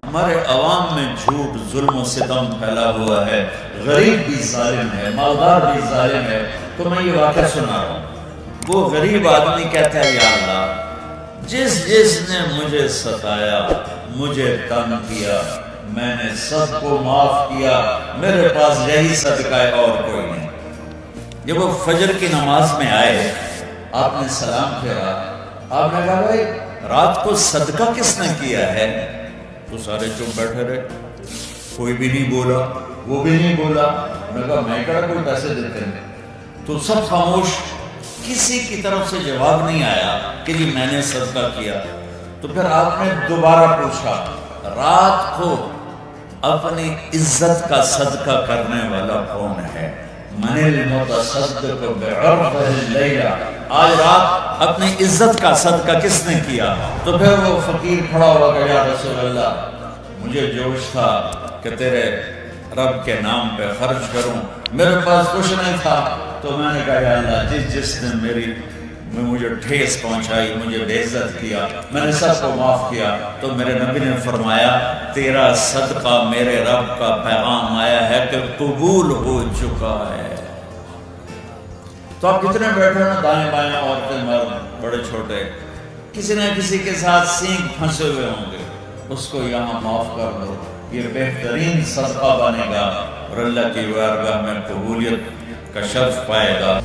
ہمارے عوام میں جھوٹ، ظلم و ستم پھیلا ہوا ہے، غریب بھی ظالم ہے، مالدار بھی ظالم ہے۔ تو میں یہ واقعہ سنا رہا ہوں۔ وہ غریب آدمی کہتا ہے یا اللہ جس نے مجھے ستایا، مجھے تنگ کیا، میں نے سب کو معاف کیا، میرے پاس یہی صدقہ ہے اور کوئی نہیں۔ جب وہ فجر کی نماز میں آئے، آپ نے سلام پھیرا، آپ نے کہا بھائی رات کو صدقہ کس نے کیا ہے؟ تو سارے چپ بیٹھے رہے، کوئی بھی نہیں بولا، وہ بھی نہیں بولا۔ میں کہا میں کہا کوئی پیسے دیتے ہیں؟ تو سب خاموش، کسی کی طرف سے جواب نہیں آیا کہ جی میں نے صدقہ کیا۔ تو پھر آپ نے دوبارہ پوچھا، رات کو اپنی عزت کا صدقہ کرنے والا کون ہے؟ من المتصدق بعرض اللیلہ، آج رات اپنی عزت کا صدقہ کس نے کیا؟ تو پھر وہ فقیر کھڑا ہوا کہ یا رسول اللہ مجھے جوش تھا کہ تیرے رب کے نام پہ خرچ کروں، میرے پاس کچھ نہیں تھا، تو میں نے کہا یا اللہ جس نے مجھے ٹھیس پہنچائی، مجھے بے عزت کیا، میں نے سب کو معاف کیا۔ تو میرے نبی نے فرمایا تیرا صدقہ میرے رب کا پیغام آیا ہے کہ قبول ہو چکا ہے۔ تو آپ کتنے بیٹھے نا، دائیں بائیں، عورتیں مرد بڑے چھوٹے، کسی نہ کسی کے ساتھ سینگ پھنسے ہوئے ہوں گے، اس کو یہاں معاف کر دو، یہ بہترین صدقہ بنے گا اور اللہ کی بارگاہ میں قبولیت کا شرف پائے گا۔